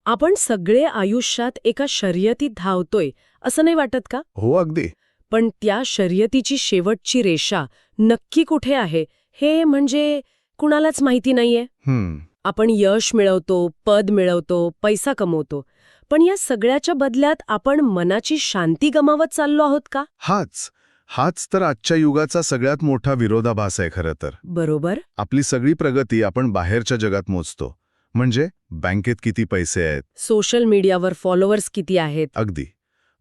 आपण सगळे आयुष्यात एका शर्यतीत धावतोय असं नाही वाटत का? हो, अगदी. पण त्या शर्यतीची शेवटची रेषा नक्की कुठे आहे हे म्हणजे कुणालाच माहिती नाहीये. आपण यश मिळवतो, पद मिळवतो, पैसा कमवतो, पण या सगळ्याच्या बदल्यात आपण मनाची शांती गमावत चाललो आहोत का? हाच तर आजच्या युगाचा सगळ्यात मोठा विरोधाभास आहे खरं तर. बरोबर. आपली सगळी प्रगती आपण बाहेरच्या जगात मोजतो. म्हणजे बँकेत किती पैसे आहेत, सोशल मीडियावर फॉलोअर्स किती आहेत. अगदी.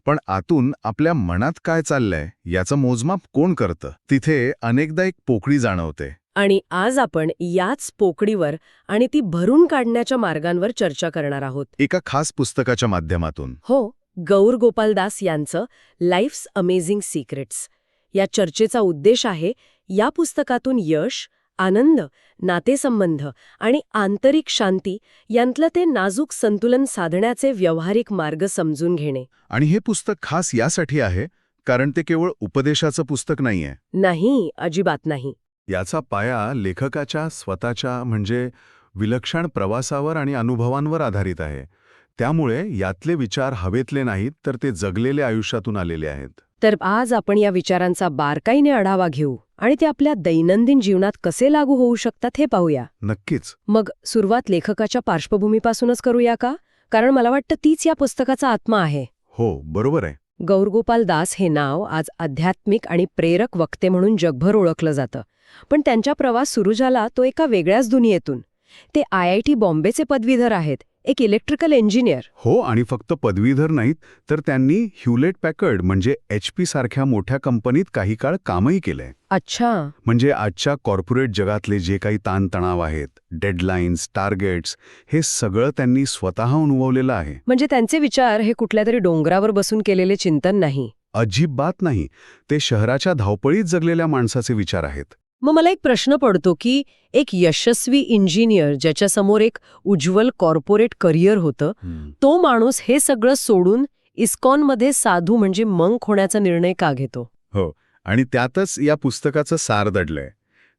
पण आतून आपल्या मनात काय चाललंय याचं मोजमाप कोण करतं? तिथे अनेकदा एक पोकळी जाणवते. आणि आज आपण याच पोकळीवर आणि ती भरून काढण्याच्या मार्गांवर चर्चा करणार आहोत. एका खास पुस्तकाच्या माध्यमातून. हो, गौर गोपाल दास यांचं लाईफ्स अमेझिंग सिक्रेट्स. या चर्चेचा उद्देश आहे या पुस्तकातून यश, आनंद, नातेसंबंध आणि आंतरिक शांती यांतलं ते नाजूक संतुलन साधण्याचे व्यावहारिक मार्ग समजून घेणे. आणि हे पुस्तक खास यासाठी आहे कारण ते केवळ उपदेशाचं पुस्तक नाहीये. नाही, अजिबात नाही. याचा पाया लेखकाच्या स्वतःच्या म्हणजे विलक्षण प्रवासावर आणि अनुभवांवर आधारित आहे. त्यामुळे यातले विचार हवेतले नाहीत तर ते जगलेले आयुष्यातून आलेले आहेत. तर आज आपण या विचारांचा बारकाईने आढावा घेऊ आणि ते आपल्या दैनंदिन जीवनात कसे लागू होऊ शकतात हे पाहूया. नक्कीच. मग सुरुवात लेखकाच्या पार्श्वभूमीपासूनच करूया का? कारण मला वाटतं तीच या पुस्तकाचा आत्मा आहे. हो, बरोबर आहे. गौरगोपाल दास हे नाव आज आध्यात्मिक आणि प्रेरक वक्ते म्हणून जगभर ओळखलं जातं. पण त्यांचा प्रवास सुरू झाला तो एका वेगळ्याच दुनियेतून. ते IIT बॉम्बेचे पदवीधर आहेत, एक इलेक्ट्रिकल इंजिनियर. हो, आणि फक्त पदवीधर नाहीत तर त्यांनी ह्युलेट पॅकर्ड म्हणजे HP सारख्या मोठ्या कंपनीत काही काळ कामही केलंय. अच्छा. म्हणजे आजच्या कॉर्पोरेट जगातले जे काही ताणतणाव आहेत, डेडलाईन्स, टार्गेट्स, हे सगळं त्यांनी स्वतः अनुभवलेलं आहे. म्हणजे त्यांचे विचार हे कुठल्या तरी डोंगरावर बसून केलेले चिंतन नाही. अजिबात नाही. ते शहराच्या धावपळीत जगलेल्या माणसाचे विचार आहेत. मग मला एक प्रश्न पडतो की एक यशस्वी इंजिनियर ज्याच्यासमोर एक उज्ज्वल कॉर्पोरेट करिअर होतं, तो माणूस हे सगळं सोडून इस्कॉनमध्ये साधू म्हणजे मंक होण्याचा निर्णय का घेतो? हो, आणि त्यातच या पुस्तकाचं सार दडलंय.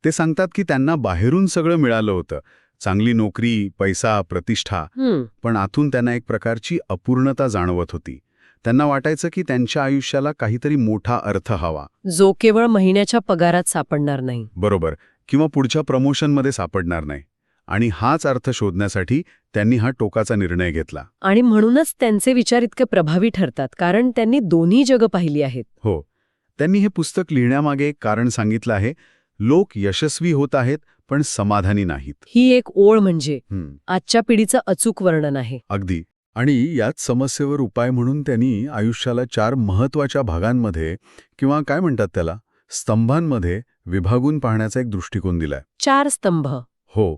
ते सांगतात की त्यांना बाहेरून सगळं मिळालं होतं, चांगली नोकरी, पैसा, प्रतिष्ठा, पण आतून त्यांना एक प्रकारची अपूर्णता जाणवत होती. त्यांना वाटायचं की त्यांच्या आयुष्याला काहीतरी मोठा अर्थ हवा, जो केवळ महिन्याच्या पगारात सापडणार नाही. बरोबर, किंवा पुढच्या प्रमोशनमध्ये सापडणार नाही. आणि हाच अर्थ शोधण्यासाठी त्यांनी हा टोकाचा निर्णय घेतला. आणि म्हणूनच त्यांचे विचार इतके प्रभावी ठरतात, कारण त्यांनी दोन्ही जगं पाहिली आहेत. हो, त्यांनी हे पुस्तक लिहिण्यामागे एक कारण सांगितलं आहे. लोक यशस्वी होत आहेत पण समाधानी नाहीत. ही एक ओळ म्हणजे आजच्या पिढीचं अचूक वर्णन आहे. अगदी. आणि याच समस्येवर उपाय म्हणून त्यांनी आयुष्याला 4 महत्वाच्या भागांमध्ये किंवा काय म्हणतात त्याला, स्तंभांमध्ये विभागून पाहण्याचा एक दृष्टिकोन दिलाय. 4 स्तंभ. हो,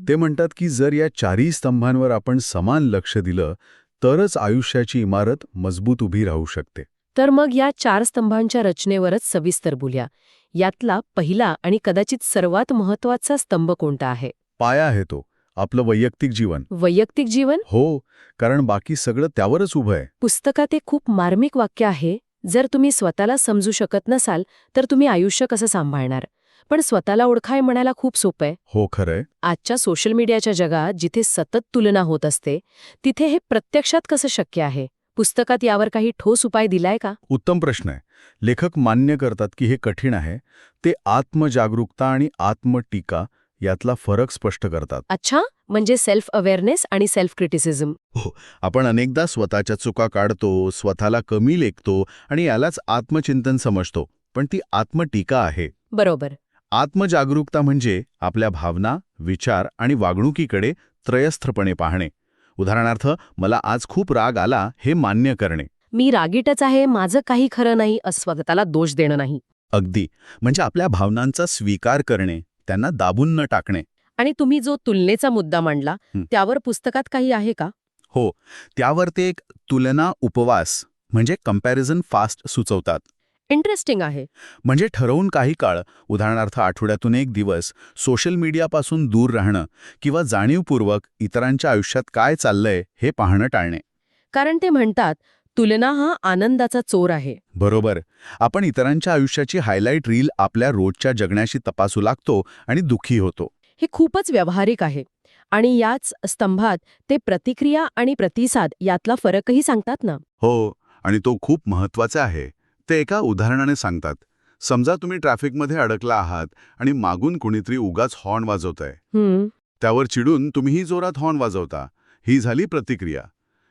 ते म्हणतात की जर या 4ही स्तंभांवर आपण समान लक्ष दिलं तरच आयुष्याची इमारत मजबूत उभी राहू शकते. तर मग या 4 स्तंभांच्या रचनेवरच सविस्तर बोलूया. यातला पहिला आणि कदाचित सर्वात महत्वाचा स्तंभ कोणता आहे? पाया आहे तो, आपलं वैयक्तिक जीवन. वैयक्तिक जीवन? हो, कारण बाकी सगळं त्यावरच उभं आहे. पुस्तकात एक खूप मार्मिक वाक्य आहे, जर तुम्ही स्वतःला समजू शकत नसाल तर तुम्ही आयुष्य कसं सांभाळणार? पण स्वतःला ओळखाय म्हणायला खूप सोपं आहे. हो, खरंय. आजच्या सोशल मीडियाच्या जगात जिथे सतत तुलना होत असते, तिथे हे प्रत्यक्षात कसं शक्य आहे? पुस्तकात यावर काही ठोस उपाय दिलाय का? उत्तम प्रश्न आहे. लेखक मान्य करतात की हे कठीण आहे. ते आत्मजागरूकता आणि आत्मटीका यातला फरक स्पष्ट करतात. अच्छा, म्हणजे सेल्फ अवेअरनेस आणि सेल्फ क्रिटिसिझम. हो, आपण अनेकदा स्वतःच्या चुका काढतो, स्वतःला कमी लेखतो आणि यालाच आत्मचिंतन समजतो, पण ती आत्मटीका आहे. बरोबर. आत्मजागरूकता म्हणजे आपल्या भावना, विचार आणि वागणुकीकडे त्रयस्थपणे पाहणे. उदाहरणार्थ, मला आज खूप राग आला हे मान्य करणे. मी रागीटच आहे, माझं काही खरं नाही असं स्वतःला दोष देणं नाही. अगदी, म्हणजे आपल्या भावनांचा स्वीकार करणे, त्यांना दाबून न टाकणे. आणि तुम्ही जो तुलनेचा मुद्दा मांडला त्यावर पुस्तकात काही आहे का? हो, त्यावर ते एक तुलना उपवास म्हणजे कंपॅरिझन फास्ट सुचवतात. इंटरेस्टिंग आहे. म्हणजे ठरवून काही काळ, उदाहरणार्थ आठवड्यातून 1 दिवस सोशल मीडियापासून दूर राहणं किंवा जाणीवपूर्वक इतरांच्या आयुष्यात काय चाललंय हे पाहणं टाळणे. कारण ते म्हणतात तुलना हा आनंदाचा चोर आहे. बरोबर. आपण इतरांच्या आयुष्याची हायलाइट रील आपल्या रोजच्या जगण्याशी तपासू लागतो आणि दुःखी होतो. हे खूपच व्यावहारिक आहे. आणि याच स्तंभात ते प्रतिक्रिया आणि प्रतिसाद यातला फरकही सांगतात ना. हो, आणि तो खूप महत्वाचा आहे. ते एका उदाहरणाने सांगतात. समजा तुम्ही ट्रॅफिकमध्ये अडकला आहात आणि मागून कुणीतरी उगाच हॉर्न वाजवतंय. त्यावर चिडून तुम्हीही जोरात हॉर्न वाजवता. ही झाली प्रतिक्रिया.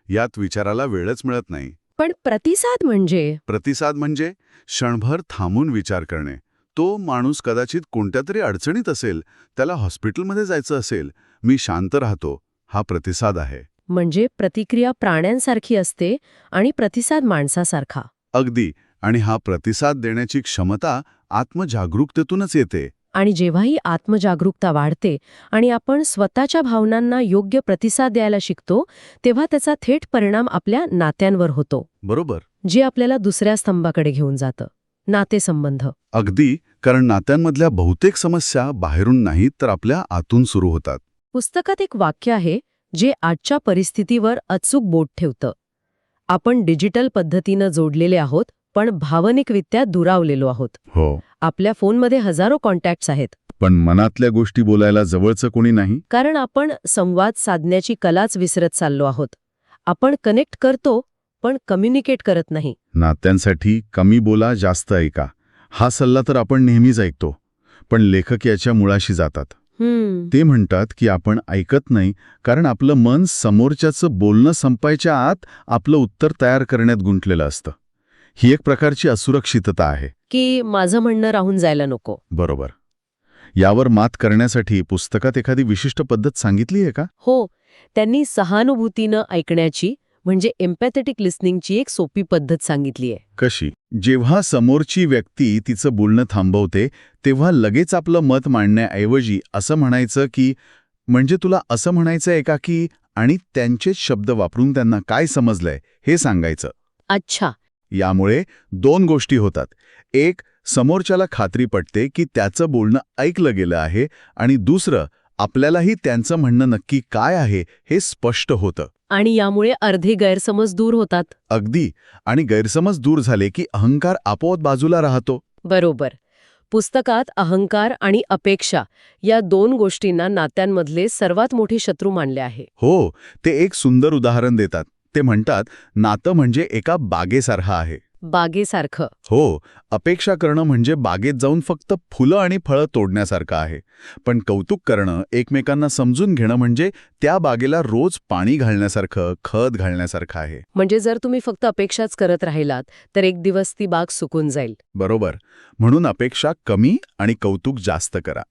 यात विचाराला वेळच मिळत नाही. पण प्रतिसाद म्हणजे क्षणभर थांबून विचार करणे. तो माणूस कदाचित कोणत्या तरी अडचणीत असेल, त्याला हॉस्पिटलमध्ये जायचं असेल, मी शांत राहतो, हा प्रतिसाद आहे. म्हणजे प्रतिक्रिया प्राण्यांसारखी असते आणि प्रतिसाद माणसासारखा. अगदी. आणि हा प्रतिसाद देण्याची क्षमता आत्मजागरूकतेतूनच येते. आणि जेव्हाही आत्मजागरूकता वाढते आणि आपण स्वतःच्या भावनांना योग्य प्रतिसाद द्यायला शिकतो, तेव्हा त्याचा थेट परिणाम आपल्या नात्यांवर होतो. बरोबर. जे आपल्याला दुसऱ्या स्तंभाकडे घेऊन जातं, नातेसंबंध. अगदी. कारण नात्यांमधल्या बहुतेक समस्या बाहेरून नाहीत तर आपल्या आतून सुरू होतात. पुस्तकात एक वाक्य आहे जे आजच्या परिस्थितीवर अचूक बोट ठेवतं. आपण डिजिटल पद्धतीनं जोडलेले आहोत, पण भावनिकरित्या दुरावलेलो आहोत. हो. आपल्या फोनमध्ये हजारो कॉन्टॅक्ट्स आहेत, पण मनातल्या गोष्टी बोलायला जवळचं कोणी नाही. कारण आपण संवाद साधण्याची कलाच विसरत चाललो आहोत. आपण कनेक्ट करतो, पण कम्युनिकेट करत नाही. नात्यांसाठी कमी बोला, जास्त ऐका, हा सल्ला तर आपण नेहमीच ऐकतो. पण लेखक याच्या मुळाशी जातात. ते म्हणतात की आपण ऐकत नाही कारण आपलं मन समोरच्याचं बोलणं संपायच्या आत आपलं उत्तर तयार करण्यात गुंतलेलं असतं. ही एक प्रकारची असुरक्षितता आहे. की माझं म्हणणं राहून जायला नको. बरोबर. यावर मात करण्यासाठी पुस्तकात एखादी विशिष्ट पद्धत सांगितली आहे का? हो, त्यांनी सहानुभूतीनं ऐकण्याची म्हणजे एम्पॅथेटिक लिस्निंगची एक सोपी पद्धत सांगितली आहे. कशी? जेव्हा समोरची व्यक्ती तिचं बोलणं थांबवते तेव्हा लगेच आपलं मत मांडण्याऐवजी असं म्हणायचं की म्हणजे तुला असं म्हणायचं आहे का की, आणि त्यांचेच शब्द वापरून त्यांना काय समजलंय हे सांगायचं. अच्छा. यामुळे दोन गोष्टी होतात. एक, समोरच्याला खात्री पटते की त्याचं बोलणं ऐकलं गेलं आहे, आणि दुसरं, आपल्यालाही त्यांचं म्हणणं नक्की काय आहे हे स्पष्ट होतं. आणि यामुळे अर्धे गैरसमज दूर होतात. अगदी. आणि गैरसमज दूर झाले की अहंकार आपोआप बाजूला राहतो. बरोबर. पुस्तकात अहंकार आणि अपेक्षा या दोन गोष्टींना नात्यांमधले सर्वात मोठे शत्रू मानले आहे. हो, ते एक सुंदर उदाहरण देतात. ते म्हणतात, नातं म्हणजे एका बागेसारखं आहे. बागेसारखं. हो, अपेक्षा करणं म्हणजे बागेत जाऊन फक्त फुलं आणि फळं तोडण्यासारखं आहे. पण कौतुक करणं, एकमेकांना समजून घेणं म्हणजे त्या बागेला रोज पाणी घालण्यासारखं, खत घालण्यासारखं आहे. म्हणजे जर तुम्ही फक्त अपेक्षाच करत राहिलात तर एक दिवस ती बाग सुकून जाईल. बरोबर. म्हणून अपेक्षा कमी आणि कौतुक जास्त करा.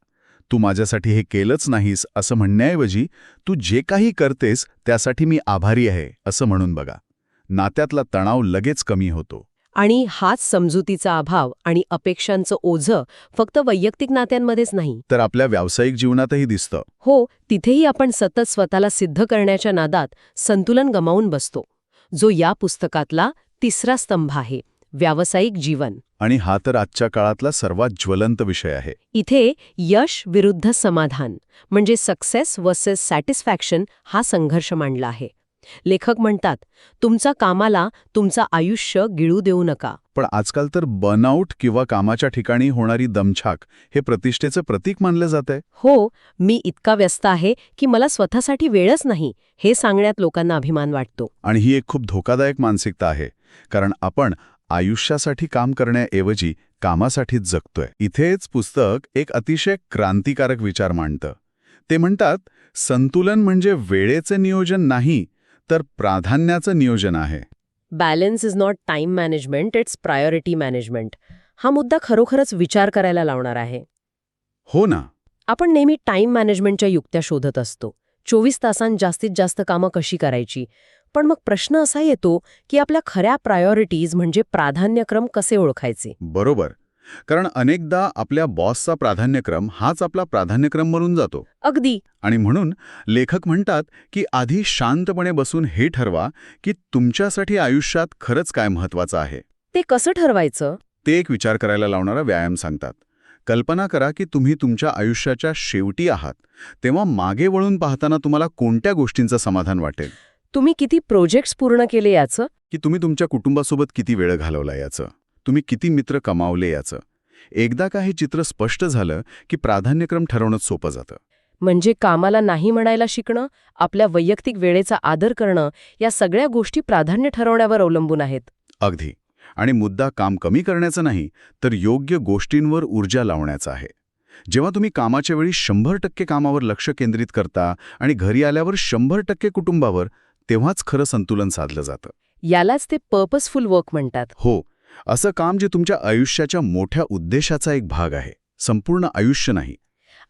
तू माझ्यासाठी हे केलंच नाहीस असं म्हणण्याऐवजी तू जे काही करतेस त्यासाठी मी आभारी आहे असं म्हणून बघा. नात्यातला तणाव लगेच कमी होतो. आणि हाच समजुतीचा अभाव आणि अपेक्षांचं ओझं फक्त वैयक्तिक नात्यांमध्येच नाही, तर आपल्या व्यावसायिक जीवनातही दिसतं. हो, तिथेही आपण सतत स्वतःला सिद्ध करण्याच्या नादात संतुलन गमावून बसतो, जो या पुस्तकातला तिसरा स्तंभ आहे, व्यावसायिक जीवन. आणि हा तर आजच्या काळातला सर्वात ज्वलंत विषय आहे. इथे यश विरुद्ध समाधान म्हणजे सक्सेस वर्सेस सॅटिस्फॅक्शन हा संघर्ष मांडला आहे. लेखक म्हणतात, तुमचा कामाला तुमचं आयुष्य गिळू देऊ नका. पण आजकाल तर बर्नआउट किंवा कामाच्या ठिकाणी होणारी दमछाक हे प्रतिष्ठेचं प्रतीक मानलं जातंय. हो, मी इतका व्यस्त आहे की मला स्वतःसाठी वेळच नाही हे सांगण्यात लोकांना अभिमान वाटतो. आणि ही एक खूप धोकादायक मानसिकता आहे. कारण आपण आयुष्यासाठी काम करण्याऐवजी कामासाठीच जगतोय. इथेच पुस्तक एक अतिशय क्रांतिकारक विचार मांडतं. ते म्हणतात, संतुलन म्हणजे वेळेचं नियोजन नाही तर प्राधान्याचं नियोजन आहे. Balance is not time management, it's priority management. हा मुद्दा खरोखरच विचार करायला लावणार आहे. हो ना. आपण नेहमी टाइम मॅनेजमेंटच्या युक्त्या शोधत असतो. 24 तासांत जास्तीत जास्त कामं कशी करायची. पण मग प्रश्न असा येतो की आपल्या खऱ्या प्रायोरिटीज म्हणजे प्राधान्यक्रम कसे ओळखायचे. बरोबर. कारण अनेकदा आपल्या बॉसचा प्राधान्यक्रम हाच आपला प्राधान्यक्रम बनून जातो. अगदी. आणि म्हणून लेखक म्हणतात की आधी शांतपणे बसून हे ठरवा की तुमच्यासाठी आयुष्यात खरंच काय महत्वाचं आहे. ते कसं ठरवायचं? ते एक विचार करायला लावणारा व्यायाम सांगतात. कल्पना करा की तुम्ही तुमच्या आयुष्याच्या शेवटी आहात, तेव्हा मागे वळून पाहताना तुम्हाला कोणत्या गोष्टींचं समाधान वाटेल. तुम्ही किती प्रोजेक्ट्स पूर्ण केले याचं, की तुम्ही तुमच्या कुटुंबासोबत किती वेळ घालवला याचं, तुम्ही किती मित्र कमावले याचं. एकदा का हे चित्र स्पष्ट झालं की प्राधान्यक्रम ठरवणंच सोपं जातं. म्हणजे कामाला नाही म्हणायला शिकणं, आपल्या वैयक्तिक वेळेचा आदर करणं, या सगळ्या गोष्टी प्राधान्य ठरवण्यावर अवलंबून आहेत. अगदी. आणि मुद्दा काम कमी करण्याचा नाही, तर योग्य गोष्टींवर ऊर्जा लावण्याचा आहे. जेव्हा तुम्ही कामाच्या वेळी 100% कामावर लक्ष केंद्रित करता आणि घरी आल्यावर 100% कुटुंबावर, तेव्हाच खरं संतुलन साधलं जातं. यालाच ते पर्पजफुल वर्क म्हणतात. हो, असं काम जे तुमच्या आयुष्याच्या मोठ्या उद्देशाचा एक भाग आहे, संपूर्ण आयुष्य नाही.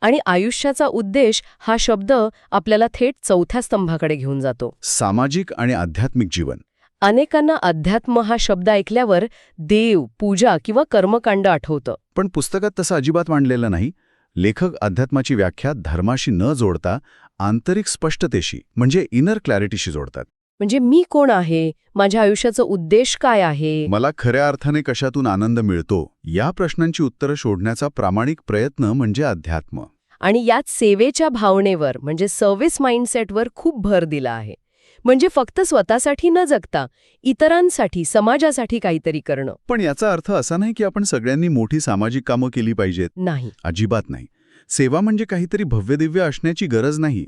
आणि आयुष्याचा उद्देश हा शब्द आपल्याला थेट चौथ्या स्तंभाकडे घेऊन जातो. सामाजिक आणि आध्यात्मिक जीवन. अनेकांना अध्यात्म हा शब्द ऐकल्यावर देव, पूजा किंवा कर्मकांड आठवतं. पण पुस्तकात तसं अजिबात मांडलेलं नाही. लेखक अध्यात्माची व्याख्या धर्माशी न जोडता आंतरिक स्पष्टतेशी म्हणजे इनर क्लॅरिटीशी जोडतात. म्हणजे मी कोण आहे, माझ्या आयुष्याचा उद्देश काय आहे, मला खऱ्या अर्थाने कशातून आनंद मिळतो, या प्रश्नांची उत्तरं शोधण्याचा प्रामाणिक प्रयत्न म्हणजे अध्यात्म. आणि यात सेवेच्या भावनेवर म्हणजे सर्व्हिस माइंडसेटवर खूप भर दिला आहे. म्हणजे फक्त स्वतःसाठी न जगता इतरांसाठी, समाजासाठी काहीतरी करणं. पण याचा अर्थ असा नाही की आपण सगळ्यांनी मोठी सामाजिक कामं केली पाहिजेत. नाही. अजिबात नाही. सेवा म्हणजे काहीतरी भव्यदिव्य असण्याची गरज नाही.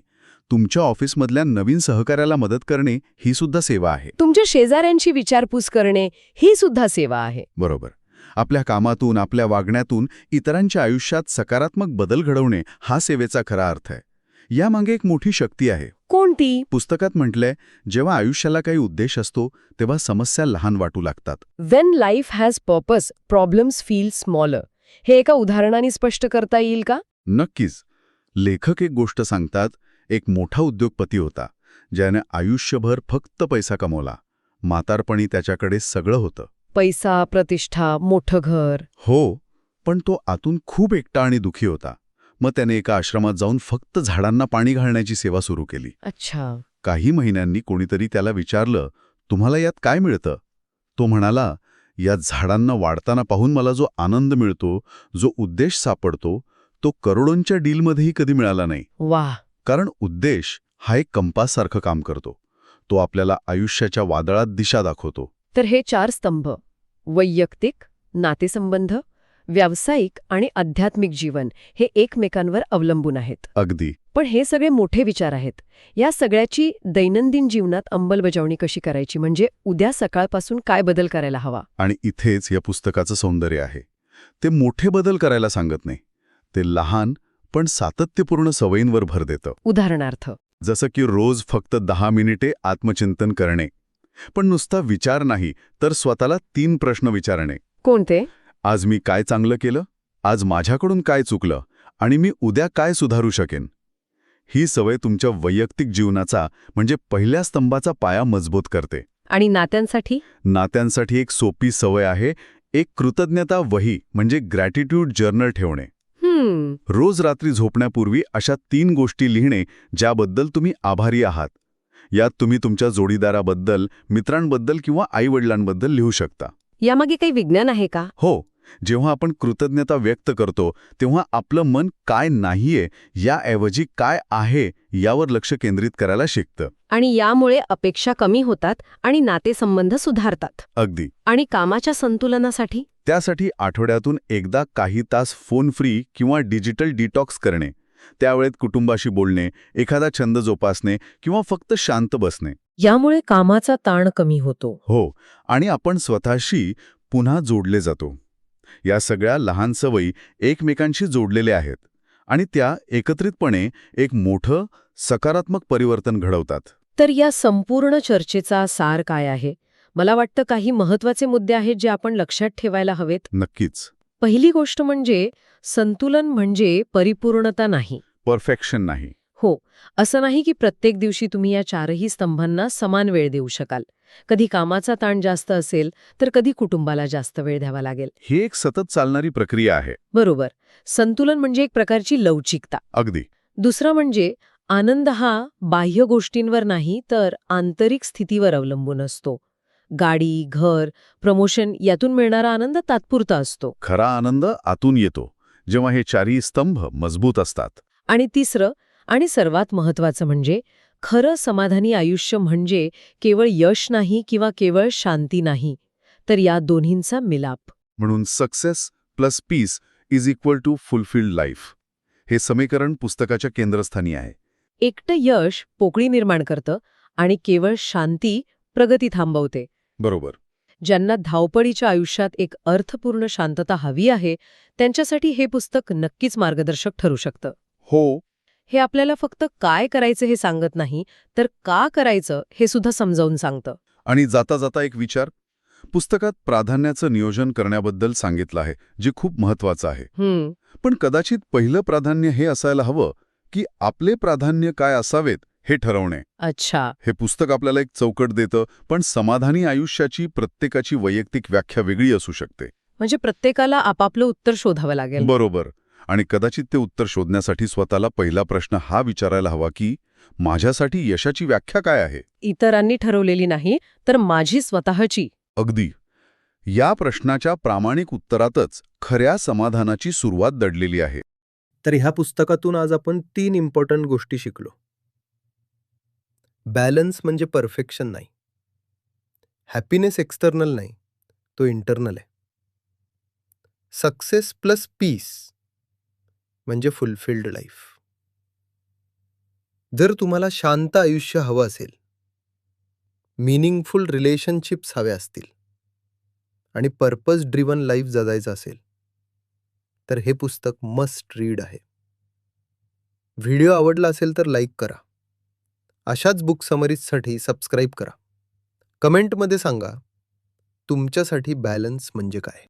तुमच्या ऑफिसमधल्या नवीन सहकार्याला मदत करणे ही सुद्धा सेवा आहे. तुमच्या शेजाऱ्यांची विचारपूस करणे ही सुद्धा सेवा आहे. बरोबर. आपल्या कामातून, आपल्या वागण्यातून इतरांच्या आयुष्यात सकारात्मक बदल घडवणे हा सेवेचा खरा अर्थ आहे. यामागे एक मोठी शक्ती आहे. कोणती? पुस्तकात म्हटलंय, जेव्हा आयुष्याला काही उद्देश असतो तेव्हा समस्या लहान वाटू लागतात. Wien life has purpose, problems feel smaller. हे एका उदाहरणाने स्पष्ट करता येईल का? नक्कीच. लेखक एक गोष्ट सांगतात. एक मोठा उद्योगपती होता, ज्याने आयुष्यभर फक्त पैसा कमवला. म्हातारपणी त्याच्याकडे सगळं होतं. पैसा, प्रतिष्ठा, मोठं घर. हो, पण तो आतून खूप एकटा आणि दुखी होता. मग त्याने एका आश्रमात जाऊन फक्त झाडांना पाणी घालण्याची सेवा सुरू केली. अच्छा. काही महिन्यांनी कोणीतरी त्याला विचारलं, तुम्हाला यात काय मिळतं? तो म्हणाला, या झाडांना वाढताना पाहून मला जो आनंद मिळतो, जो उद्देश सापडतो, तो करोडोंच्या डीलमध्येही कधी मिळाला नाही. वाह. कारण उद्देश हा एक कंपाससारखं काम करतो. तो आपल्याला आयुष्याच्या वादळात दिशा दाखवतो. तर हे 4 स्तंभ, वैयक्तिक, नातेसंबंध, व्यावसायिक आणि आध्यात्मिक जीवन, हे एकमेकांवर अवलंबून आहेत. अगदी. पण हे सगळे मोठे विचार आहेत. या सगळ्याची दैनंदिन जीवनात अंमलबजावणी कशी करायची, म्हणजे उद्या सकाळपासून काय बदल करायला हवा? आणि इथेच या पुस्तकाचं सौंदर्य आहे. ते मोठे बदल करायला सांगत नाही. ते लहान पण सातत्यपूर्ण सवयींवर भर देतं. उदाहरणार्थ, जसं की रोज फक्त 10 मिनिटे आत्मचिंतन करणे. पण नुसता विचार नाही, तर स्वतःला 3 प्रश्न विचारणे. कोणते? आज मी काय चांगलं केलं? आज माझ्याकडून काय चुकलं? आणि मी उद्या काय सुधारू शकेन? ही सवय तुमच्या वैयक्तिक जीवनाचा म्हणजे पहिल्या स्तंभाचा पाया मजबूत करते. आणि नात्यांसाठी? नात्यांसाठी एक सोपी सवय आहे, एक कृतज्ञता वही म्हणजे ग्रॅटिट्यूड जर्नल ठेवणे. रोज रात्री झोपण्यापूर्वी अशा 3 गोष्टी लिहिणे ज्याबद्दल तुम्ही आभारी आहात. यात तुम्ही तुमच्या जोडीदाराबद्दल, मित्रांबद्दल किंवा आईवडिलांबद्दल लिहू शकता. यामागे काही विज्ञान आहे का? हो. जेव्हा आपण कृतज्ञता व्यक्त करतो तेव्हा आपलं मन काय नाहीये याऐवजी काय आहे यावर लक्ष केंद्रित करायला शिकतं. आणि यामुळे अपेक्षा कमी होतात आणि नातेसंबंध सुधारतात. अगदी. आणि कामाच्या संतुलनासाठी? त्यासाठी आठवड्यातून एकदा काही तास फोन फ्री किंवा डिजिटल डिटॉक्स करणे. त्यावेळेत कुटुंबाशी बोलणे, एखादा छंद जोपासणे किंवा फक्त शांत बसणे. यामुळे कामाचा ताण कमी होतो. हो. आणि आपण स्वतःशी पुन्हा जोडले जातो. या सगळ्या लहान सवयी एकमेकांशी जोडलेल्या आहेत आणि त्या एकत्रितपणे एक मोठं सकारात्मक परिवर्तन घडवतात. तर या संपूर्ण चर्चेचा सार काय आहे? मला वाटतं काही महत्त्वाचे मुद्दे आहेत जे आपण लक्षात ठेवायला हवेत. नक्कीच. पहिली गोष्ट म्हणजे संतुलन म्हणजे परिपूर्णता नाही. परफेक्शन नाही. हो, असं नाही की प्रत्येक दिवशी तुम्ही या 4ही स्तंभांना समान वेळ देऊ शकाल. कधी कामाचा ताण जास्त असेल तर कधी कुटुंबाला जास्त वेळ द्यावा लागेल. ही एक सतत चालणारी प्रक्रिया आहे. बरोबर. संतुलन म्हणजे एक प्रकारची लवचिकता. अगदी. दुसरा म्हणजे आनंद हा बाह्य गोष्टींवर नाही तर आंतरिक स्थितीवर अवलंबून असतो. गाडी, घर, प्रमोशन यातून मिळणारा आनंद तात्पुरता असतो. खरा आनंद आतून येतो जेव्हा हे 4ही स्तंभ मजबूत असतात. आणि तिसरं आणि सर्वात महत्त्वाचं म्हणजे खरं समाधानी आयुष्य म्हणजे केवळ यश नाही किंवा केवळ शांती नाही, तर या दोन्हींचा मिलाप. म्हणून success plus peace is equal to fulfilled life. हे समीकरण पुस्तकाच्या केंद्रस्थानी आहे. एकटं यश पोकळी निर्माण करतं आणि केवळ शांती प्रगती थांबवते. बरोबर. ज्यांना धावपळीच्या आयुष्यात एक अर्थपूर्ण शांतता हवी आहे, त्यांच्यासाठी हे पुस्तक नक्कीच मार्गदर्शक ठरू शकतं. हो. हे आपल्याला फक्त काय करायचं हे सांगत नाही, तर का करायचं हे सुद्धा समजावून सांगतं. आणि जाता जाता एक विचार, पुस्तकात प्राधान्याचं नियोजन करण्याबद्दल सांगितलं आहे, जे खूप महत्वाचं आहे. पण कदाचित पहिलं प्राधान्य हे असायला हवं की आपले प्राधान्य काय असावेत हे ठरवणे. अच्छा. हे पुस्तक आपल्याला एक चौकट देतं, पण समाधानी आयुष्याची प्रत्येकाची वैयक्तिक व्याख्या वेगळी असू शकते. म्हणजे प्रत्येकाला आपापलं उत्तर शोधावं लागेल. बरोबर. आणि कदाचित ते उत्तर शोधण्यासाठी स्वतःला पहिला प्रश्न हा विचारायला हवा की माझ्यासाठी यशाची व्याख्या काय आहे? इतरांनी ठरवलेली नाही, तर माझी स्वतःची. अगदी. या प्रश्नाच्या प्रामाणिक उत्तरातच खऱ्या समाधानाची सुरुवात दडलेली आहे. तर ह्या पुस्तकातून आज आपण 3 इम्पॉर्टंट गोष्टी शिकलो. बॅलन्स म्हणजे परफेक्शन नाही. हॅपीनेस एक्सटर्नल नाही, तो इंटरनल आहे. सक्सेस प्लस पीस म्हणजे फुलफिल्ड लाईफ. जर तुम्हाला शांत आयुष्य हवं असेल, मीनिंगफुल रिलेशनशिप्स हवे असतील आणि पर्पज ड्रिव्हन लाईफ जगायचं असेल, तर हे पुस्तक मस्ट रीड आहे. व्हिडिओ आवडला असेल तर लाईक करा. अशाच बुक समरीजसाठी सबस्क्राईब करा. कमेंटमध्ये सांगा तुमच्यासाठी बॅलन्स म्हणजे काय.